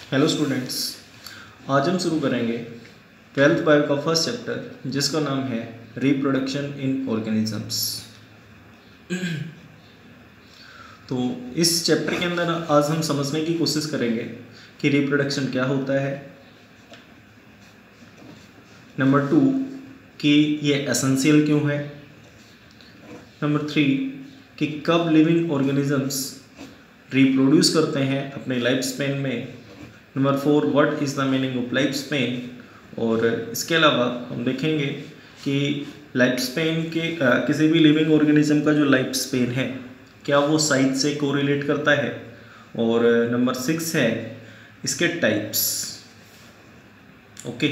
Hello students, आज हम शुरू करेंगे 12th बायो का फर्स्ट चैप्टर जिसका नाम है रिप्रोडक्शन इन ऑर्गेनिजम्स। तो इस चैप्टर के अंदर आज हम समझने की कोशिश करेंगे कि रिप्रोडक्शन क्या होता है। नंबर 2 कि ये एसेंशियल क्यों है। नंबर 3 कि कब लिविंग ऑर्गेनिजम्स रिप्रोड्यूस करते हैं अपने लाइफ स्पेन में। Number 4 what is the meaning of life span. और इसके अलावा हम देखेंगे कि लाइफ स्पेन के किसी भी लिविंग ऑर्गेनिज्म का जो लाइफ स्पेन है क्या वो साइज से कोरिलेट करता है। और नंबर 6 है इसके टाइप्स। ओके,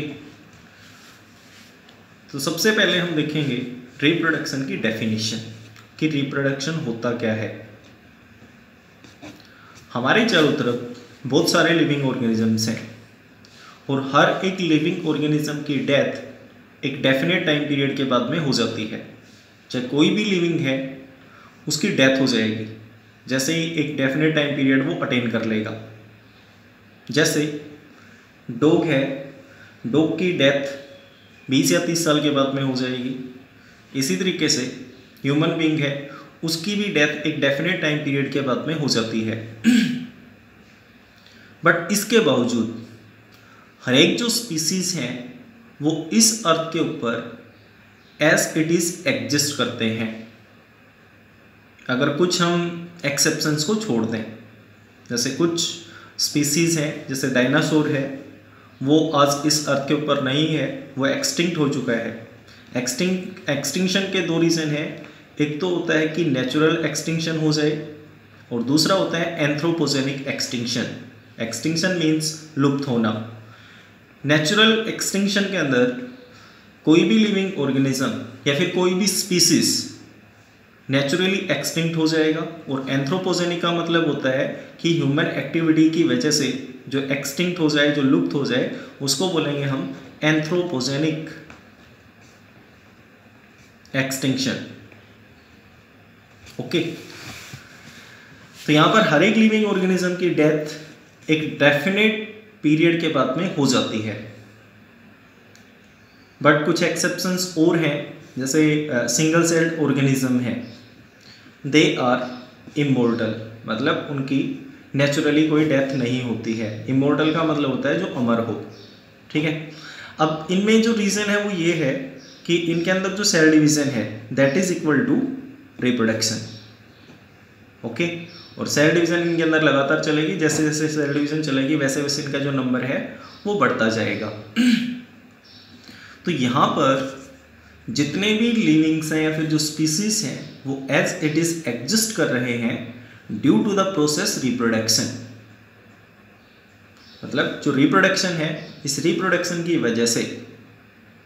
तो सबसे पहले हम देखेंगे रिप्रोडक्शन की डेफिनेशन कि रिप्रोडक्शन होता क्या है। हमारे चारों तरफ बहुत सारे लिविंग ऑर्गेनिजम्स हैं और हर एक लिविंग ऑर्गेनिज्म की डेथ एक डेफिनेट टाइम पीरियड के बाद में हो जाती है। चाहे कोई भी लिविंग है उसकी डेथ हो जाएगी जैसे ही एक डेफिनेट टाइम पीरियड वो अटेन कर लेगा। जैसे डॉग है, डॉग की डेथ 20 या 30 साल के बाद में हो जाएगी। इसी तरीके से ह्यूमन बीइंग है, उसकी भी डेथ एक डेफिनेट टाइम पीरियड के बाद में हो जाती है। बट इसके बावजूद हर एक जो स्पीसीज हैं वो इस अर्थ के ऊपर एज इट इज एग्जिस्ट करते हैं। अगर कुछ हम एक्सेप्शंस को छोड़ दें, जैसे कुछ स्पीसीज हैं जैसे डायनासोर है, वो आज इस अर्थ के ऊपर नहीं है, वो एक्सटिंक्ट हो चुका है। एक्सटिंक्शन के दो रीज़न है। एक तो होता है कि नेचुरल एक्सटिंक्शन हो जाए और दूसरा होता है एंथ्रोपोजेनिक एक्सटिंक्शन। एक्सटिंक्शन मीन्स लुप्त होना। नेचुरल एक्सटिंक्शन के अंदर कोई भी लिविंग ऑर्गेनिज्म या फिर कोई भी स्पीसीज नेचुरली एक्सटिंक्ट हो जाएगा। और एंथ्रोपोजेनिक का मतलब होता है कि ह्यूमन एक्टिविटी की वजह से जो एक्सटिंक्ट हो जाए, जो लुप्त हो जाए, उसको बोलेंगे हम एंथ्रोपोजेनिक एक्सटिंक्शन। ओके, तो यहाँ पर हर एक लिविंग ऑर्गेनिज्म की डेथ एक डेफिनेट पीरियड के बाद में हो जाती है। बट कुछ एक्सेप्शंस और हैं, जैसे सिंगल सेल्ड ऑर्गेनिज्म है, दे आर इमोर्टल, मतलब उनकी नेचुरली कोई डेथ नहीं होती है। इमोर्टल का मतलब होता है जो अमर हो। ठीक है, अब इनमें जो रीज़न है वो ये है कि इनके अंदर जो सेल डिवीजन है that is equal to reproduction. Okay, और सेल डिवीजन इनके अंदर लगातार चलेगी। जैसे जैसे सेल डिवीजन चलेगी वैसे वैसे इनका जो नंबर है वो बढ़ता जाएगा। तो यहाँ पर जितने भी लिविंग्स हैं या फिर जो स्पीसीज हैं वो एज इट इज एग्जिस्ट कर रहे हैं due to the process reproduction. मतलब जो रिप्रोडक्शन है, इस रिप्रोडक्शन की वजह से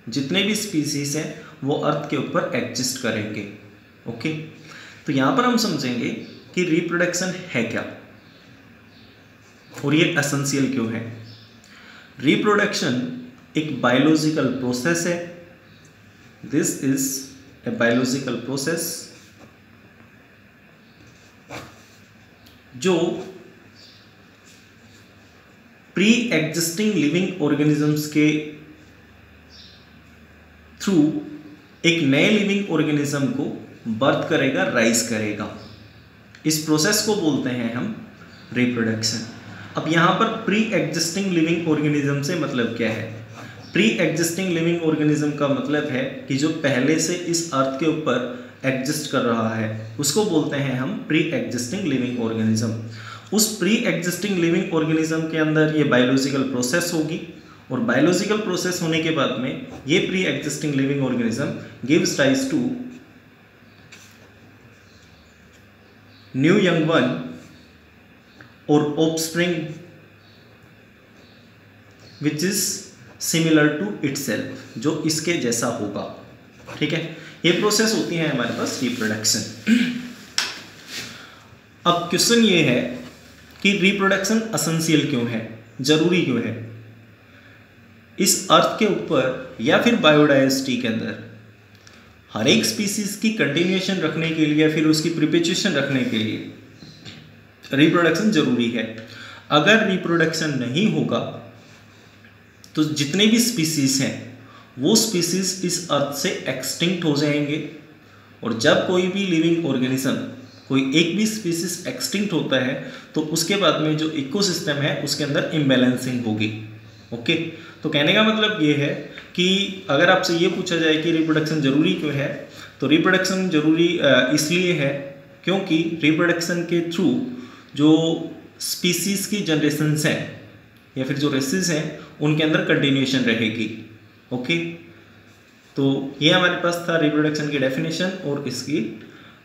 जितने भी स्पीसीज हैं वो अर्थ के ऊपर एग्जिस्ट करेंगे। ओके, तो यहाँ पर हम समझेंगे कि रिप्रोडक्शन है क्या और ये एसेंशियल क्यों है। रिप्रोडक्शन एक बायोलॉजिकल प्रोसेस है। This is a biological process जो प्री एग्जिस्टिंग लिविंग ऑर्गेनिजम्स के थ्रू एक नए लिविंग ऑर्गेनिज्म को बर्थ करेगा, राइज करेगा। इस प्रोसेस को बोलते हैं हम रिप्रोडक्शन। अब यहाँ पर प्री एग्जिस्टिंग लिविंग ऑर्गेनिज्म से मतलब क्या है। प्री एग्जिस्टिंग लिविंग ऑर्गेनिज्म का मतलब है कि जो पहले से इस अर्थ के ऊपर एग्जिस्ट कर रहा है उसको बोलते हैं हम प्री एग्जिस्टिंग लिविंग ऑर्गेनिज्म। उस प्री एग्जिस्टिंग लिविंग ऑर्गेनिज्म के अंदर ये बायोलॉजिकल प्रोसेस होगी और बायोलॉजिकल प्रोसेस होने के बाद में ये pre existing living organism gives rise to new young one और offspring which is similar to itself, जो इसके जैसा होगा। ठीक है, ये प्रोसेस होती है हमारे पास रिप्रोडक्शन। अब क्वेश्चन ये है कि रिप्रोडक्शन एसेंशियल क्यों है, जरूरी क्यों है। इस अर्थ के ऊपर या फिर बायोडाइवर्सिटी के अंदर हर एक स्पीसीज की कंटिन्यूएशन रखने के लिए या फिर उसकी प्रिपेचुएशन रखने के लिए रिप्रोडक्शन जरूरी है। अगर रिप्रोडक्शन नहीं होगा तो जितने भी स्पीसीज हैं वो स्पीसीज इस अर्थ से एक्सटिंक्ट हो जाएंगे। और जब कोई भी लिविंग ऑर्गेनिज्म, कोई एक भी स्पीसीज एक्सटिंक्ट होता है तो उसके बाद में जो इकोसिस्टम है उसके अंदर इम्बैलेंसिंग होगी। ओके, तो कहने का मतलब ये है कि अगर आपसे ये पूछा जाए कि रिप्रोडक्शन जरूरी क्यों है, तो रिप्रोडक्शन जरूरी इसलिए है क्योंकि रिप्रोडक्शन के थ्रू जो स्पीसीज की जनरेशंस हैं या फिर जो रेसेस हैं उनके अंदर कंटिन्यूएशन रहेगी। ओके, तो ये हमारे पास था रिप्रोडक्शन की डेफिनेशन और इसकी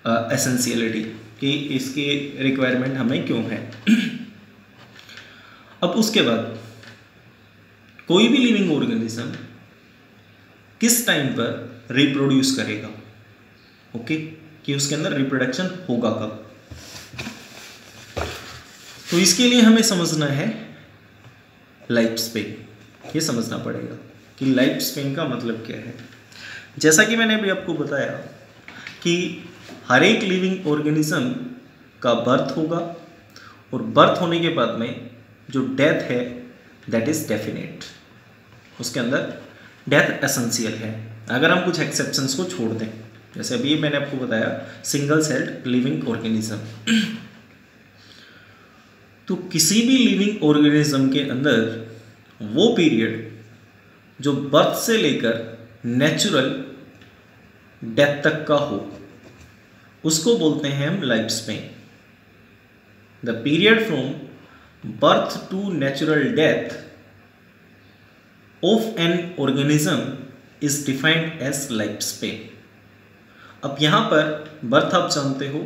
एसेंशियलिटी कि इसकी रिक्वायरमेंट हमें क्यों है। अब उसके बाद कोई भी लिविंग ऑर्गेनिज्म किस टाइम पर रिप्रोड्यूस करेगा, ओके, कि उसके अंदर रिप्रोडक्शन होगा कब। तो इसके लिए हमें समझना है लाइफ स्पेन। ये समझना पड़ेगा कि लाइफ स्पेन का मतलब क्या है। जैसा कि मैंने अभी आपको बताया कि हर एक लिविंग ऑर्गेनिज्म का बर्थ होगा और बर्थ होने के बाद में जो डेथ है दैट इज डेफिनेट, उसके अंदर डेथ एसेंशियल है अगर हम कुछ एक्सेप्शंस को छोड़ दें। जैसे अभी मैंने आपको बताया सिंगल सेल्ड लिविंग ऑर्गेनिज्म। तो किसी भी लिविंग ऑर्गेनिज्म के अंदर वो पीरियड जो बर्थ से लेकर नेचुरल डेथ तक का हो उसको बोलते हैं हम life span. The period from birth to natural death of an organism is defined as life span. अब यहां पर बर्थ आप जानते हो,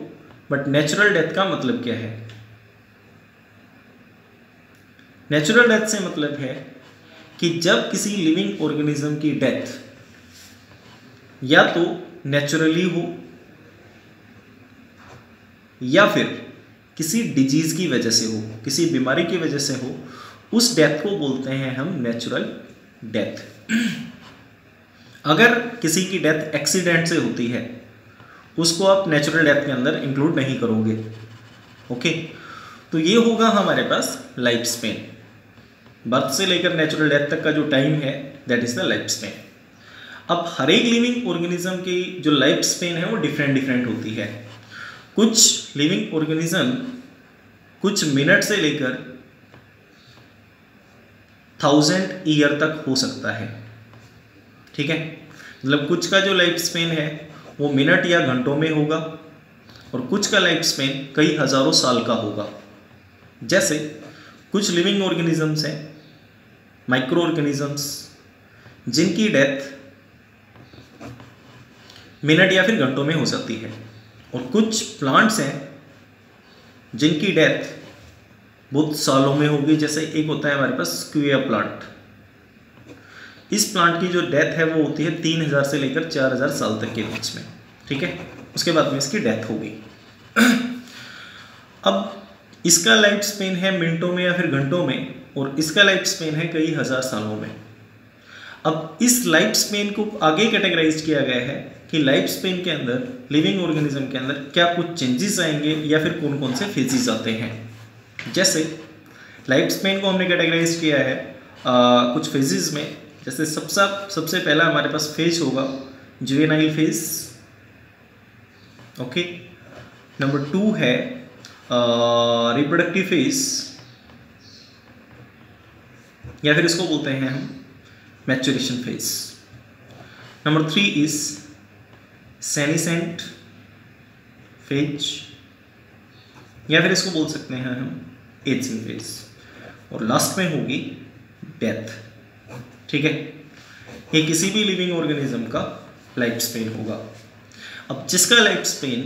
बट नेचुरल डेथ का मतलब क्या है? नेचुरल डेथ से मतलब है कि जब किसी लिविंग ऑर्गेनिज्म की डेथ या तो नेचुरली हो या फिर किसी डिजीज की वजह से हो, किसी बीमारी की वजह से हो, उस डेथ को बोलते हैं हम नेचुरल डेथ। अगर किसी की डेथ एक्सीडेंट से होती है उसको आप नेचुरल डेथ के अंदर इंक्लूड नहीं करोगे। ओके, तो ये होगा हमारे पास लाइफ स्पेन। बर्थ से लेकर नेचुरल डेथ तक का जो टाइम है that is the life span. अब हर एक लिविंग ऑर्गेनिज्म की जो लाइफ स्पेन है वो डिफरेंट होती है। कुछ लिविंग ऑर्गेनिज्म कुछ मिनट से लेकर 1000 ईयर तक हो सकता है। ठीक है, मतलब कुछ का जो लाइफ स्पेन है वो मिनट या घंटों में होगा और कुछ का लाइफ स्पेन कई हजारों साल का होगा। जैसे कुछ लिविंग ऑर्गेनिजम्स हैं, माइक्रो ऑर्गेनिजम्स, जिनकी डेथ मिनट या फिर घंटों में हो सकती है, और कुछ प्लांट्स हैं जिनकी डेथ बहुत सालों में होगी। जैसे एक होता है हमारे पास स्क्विया प्लांट। इस प्लांट की जो डेथ है वो होती है 3000 से लेकर 4000 साल तक के बीच में। ठीक है, उसके बाद में इसकी डेथ होगी। अब इसका लाइफ स्पेन है मिनटों में या फिर घंटों में, और इसका लाइफ स्पेन है कई हजार सालों में। अब इस लाइफ स्पेन को आगे कैटेगराइज किया गया है कि लाइफ स्पेन के अंदर लिविंग ऑर्गेनिज्म के अंदर क्या कुछ चेंजेस आएंगे या फिर कौन कौन से फेजेस आते हैं। जैसे लाइफ स्पेन को हमने कैटेगराइज किया है कुछ फेजेस में। जैसे सबसे पहला हमारे पास फेज होगा जुवेनाइल फेज। ओके, नंबर 2 है रिप्रोडक्टिव फेज, या फिर इसको बोलते हैं हम maturation phase. Number 3 is senescent phase, या फिर इसको बोल सकते हैं हम एजिंग फेज, और लास्ट में होगी डेथ। ठीक है, ये किसी भी लिविंग ऑर्गेनिज्म का लाइफ स्पेन होगा। अब जिसका लाइफ स्पेन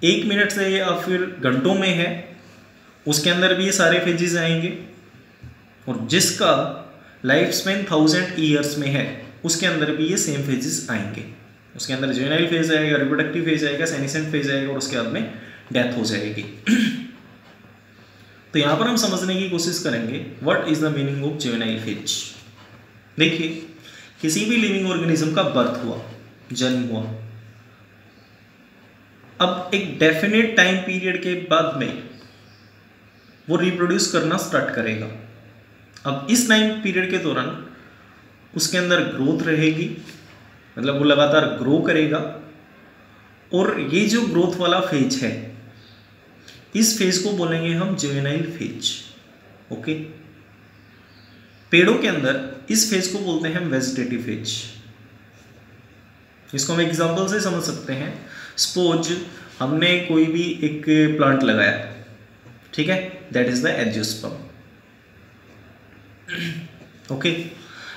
1 मिनट से या फिर घंटों में है उसके अंदर भी ये सारे फेजेस आएंगे, और जिसका लाइफ स्पेन 1000 ईयर्स में है उसके अंदर भी ये सेम फेजेस आएंगे। उसके अंदर जुवेनाइल फेज आएगा, रिप्रोडक्टिव फेज आएगा, सेनिसेंट फेज आएगा, और उसके बाद में डेथ हो जाएगी। तो यहाँ पर हम समझने की कोशिश करेंगे what is the meaning of juvenile phase. देखिए, किसी भी लिविंग ऑर्गेनिज्म का बर्थ हुआ, जन्म हुआ, अब एक डेफिनेट टाइम पीरियड के बाद में वो रिप्रोड्यूस करना स्टार्ट करेगा। अब इस टाइम पीरियड के दौरान उसके अंदर ग्रोथ रहेगी, मतलब वो लगातार ग्रो करेगा, और ये जो ग्रोथ वाला फेज है इस फेज को बोलेंगे हम जुवेनाइल फेज। ओके, पेड़ों के अंदर इस फेज को बोलते हैं हम वेजिटेटिव फेज। इसको हम एग्जांपल से समझ सकते हैं। सपोज हमने कोई भी एक प्लांट लगाया, ठीक है, that is the angiosperm. Okay,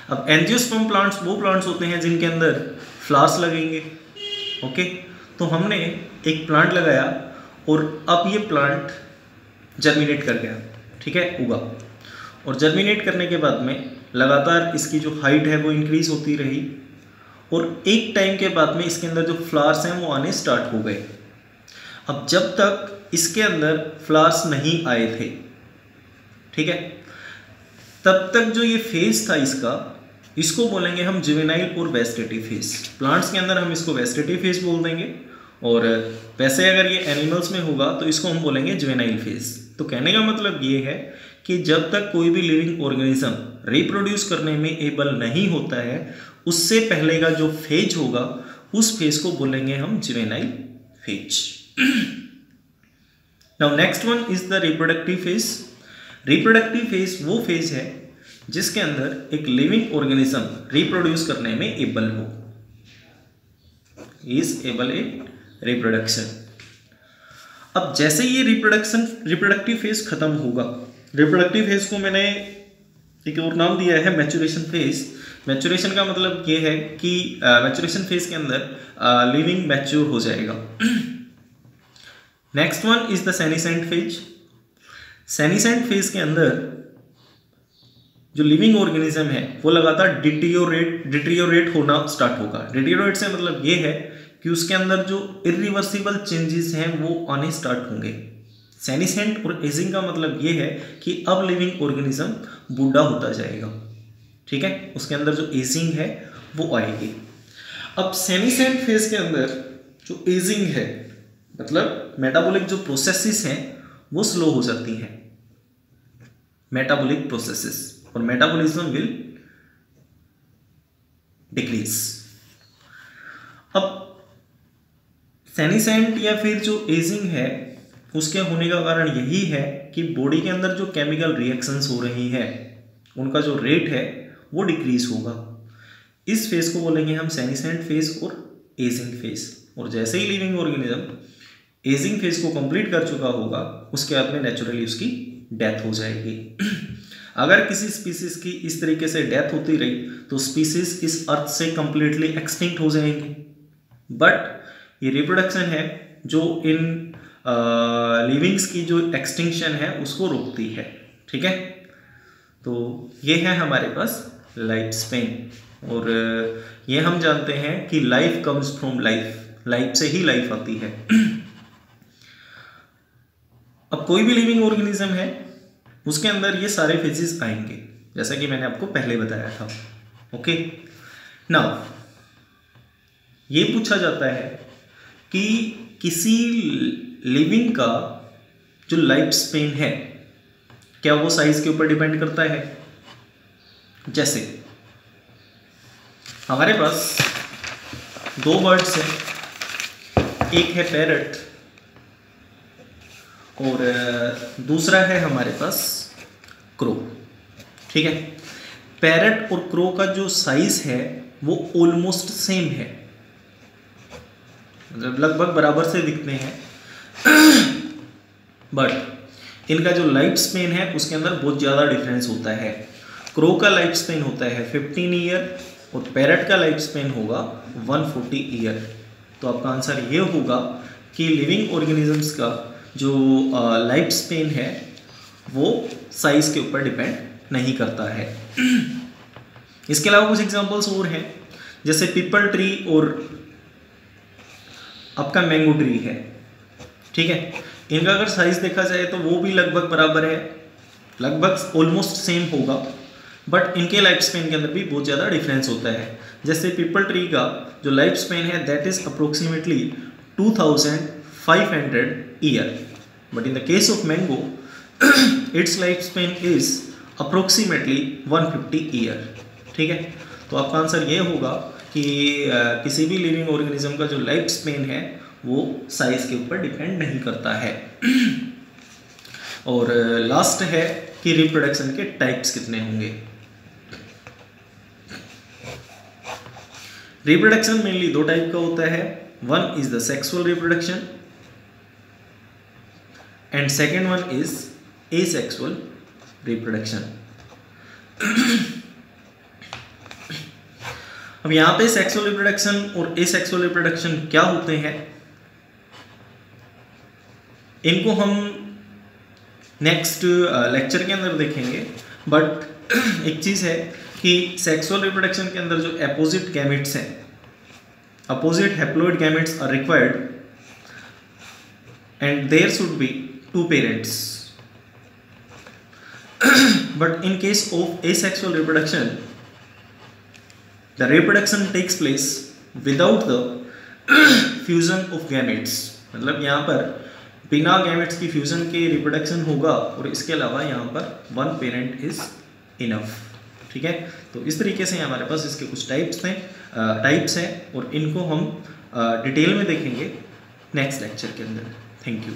अब एंजियोस्पर्म प्लांट्स वो प्लांट्स होते हैं जिनके अंदर फ्लावर्स लगेंगे। ओके, तो हमने एक प्लांट लगाया और अब ये प्लांट जर्मिनेट कर गया, ठीक है, उगा, और जर्मिनेट करने के बाद में लगातार इसकी जो हाइट है वो इंक्रीज होती रही, और एक टाइम के बाद में इसके अंदर जो फ्लावर्स हैं वो आने स्टार्ट हो गए। अब जब तक इसके अंदर फ्लावर्स नहीं आए थे, ठीक है, तब तक जो ये फेज था इसको बोलेंगे हम जुवेनाइल और वेजिटेटिव फेज। प्लांट्स के अंदर हम इसको वेजिटेटिव फेज बोल देंगे, और वैसे अगर ये एनिमल्स में होगा तो इसको हम बोलेंगे जुवेनाइल फेज। तो कहने का मतलब ये है कि जब तक कोई भी लिविंग ऑर्गेनिज्म रिप्रोड्यूस करने में एबल नहीं होता है, उससे पहले का जो फेज होगा उस फेज को बोलेंगे हम juvenile phase. Now next one is the reproductive phase. Reproductive phase वो फेज है जिसके अंदर एक लिविंग ऑर्गेनिज्म रिप्रोड्यूस करने में एबल हो, इज एबल इन रिप्रोडक्शन। अब जैसे ये रिप्रोडक्टिव फेज खत्म होगा, रिप्रोडक्टिव फेज को मैंने एक और नाम दिया है मैच्योरेशन फेज। मैच्योरेशन का मतलब ये है कि मैच्योरेशन फेज के अंदर लिविंग मैच्योर हो जाएगा। Next one is the senescent phase. Senescent phase के अंदर जो लिविंग ऑर्गेनिज्म है वो लगातार डिटीरियोरेट होना स्टार्ट होगा। डिटीरियोरेट से मतलब ये है कि उसके अंदर जो इरिवर्सिबल चेंजेस हैं वो आने स्टार्ट होंगे। सेनिसेंट और एजिंग का मतलब ये है कि अब लिविंग ऑर्गेनिज्म बूढ़ा होता जाएगा, ठीक है, उसके अंदर जो एजिंग है वो आएगी। अब सेनिसेंट फेज के अंदर जो एजिंग है, मतलब मेटाबॉलिक जो प्रोसेसेस हैं वो स्लो हो जाती हैं, मेटाबॉलिक प्रोसेसेस, और मेटाबॉलिज्म विल डिक्रीज। अब सेनिसेंट या फिर जो एजिंग है उसके होने का कारण यही है कि बॉडी के अंदर जो केमिकल रिएक्शंस हो रही हैं उनका जो रेट है वो डिक्रीज होगा। इस फेज को बोलेंगे हम सेनिसेंट फेज और एजिंग फेज। और जैसे ही लिविंग ऑर्गेनिज्म एजिंग फेज को कंप्लीट कर चुका होगा उसके बाद में नेचुरली उसकी डेथ हो जाएगी। अगर किसी स्पीसीज की इस तरीके से डेथ होती रही तो स्पीसीज इस अर्थ से कंप्लीटली एक्सटिंक्ट हो जाएंगी। बट ये रिप्रोडक्शन है जो इन लिविंग्स की जो एक्सटिंक्शन है उसको रोकती है, ठीक है। तो ये है हमारे पास लाइफ स्पेन, और ये हम जानते हैं कि life comes from life, life से ही लाइफ आती है। अब कोई भी लिविंग ऑर्गेनिज्म है उसके अंदर ये सारे फेजेस आएंगे जैसा कि मैंने आपको पहले बताया था। ओके, नाउ ये पूछा जाता है कि किसी लिविंग का जो लाइफ स्पेन है क्या वो साइज के ऊपर डिपेंड करता है। जैसे हमारे पास दो बर्ड्स हैं, एक है पैरट और दूसरा है हमारे पास क्रो, ठीक है। पैरट और क्रो का जो साइज है वो ऑलमोस्ट सेम है, मतलब लगभग बराबर से दिखते हैं, बट इनका जो लाइफ स्पेन है उसके अंदर बहुत ज़्यादा डिफरेंस होता है। क्रो का लाइफ स्पेन होता है 15 ईयर और पैरट का लाइफ स्पेन होगा 140 ईयर। तो आपका आंसर ये होगा कि लिविंग ऑर्गेनिजम्स का जो लाइफ स्पेन है वो साइज के ऊपर डिपेंड नहीं करता है। इसके अलावा कुछ एग्जांपल्स और हैं, जैसे पीपल ट्री और आपका मैंगो ट्री है, ठीक है। इनका अगर साइज देखा जाए तो वो भी लगभग बराबर है, लगभग ऑलमोस्ट सेम होगा, बट इनके लाइफ स्पेन के अंदर भी बहुत ज़्यादा डिफरेंस होता है। जैसे पीपल ट्री का जो लाइफ स्पेन है that is approximately 2500 year, but in the case of mango it's life span is approximately 150 year. ठीक है, तो आपका आंसर ये होगा कि किसी भी लिविंग ऑर्गेनिज्म का जो लाइफ स्पेन है वो साइज के ऊपर डिपेंड नहीं करता है। और लास्ट है कि रिप्रोडक्शन के टाइप्स कितने होंगे। रिप्रोडक्शन मेनली दो टाइप का होता है, one is the sexual reproduction and second one is asexual reproduction. अब यहां पे सेक्सुअल रिप्रोडक्शन और एसेक्सुअल रिप्रोडक्शन क्या होते हैं, इनको हम नेक्स्ट लेक्चर के अंदर देखेंगे। बट एक चीज है कि सेक्सुअल रिप्रोडक्शन के अंदर जो अपोजिट गैमेट्स हैं, opposite haploid gametes are required and there should be two parents. But in case of asexual reproduction, the reproduction takes place without the fusion of gametes। मतलब यहाँ पर बिना गैमेट्स की fusion के रिप्रोडक्शन होगा और इसके अलावा यहाँ पर वन पेरेंट इज इनफ। ठीक है, तो इस तरीके से हमारे पास इसके कुछ टाइप्स हैं और इनको हम डिटेल में देखेंगे नेक्स्ट लेक्चर के अंदर। Thank you.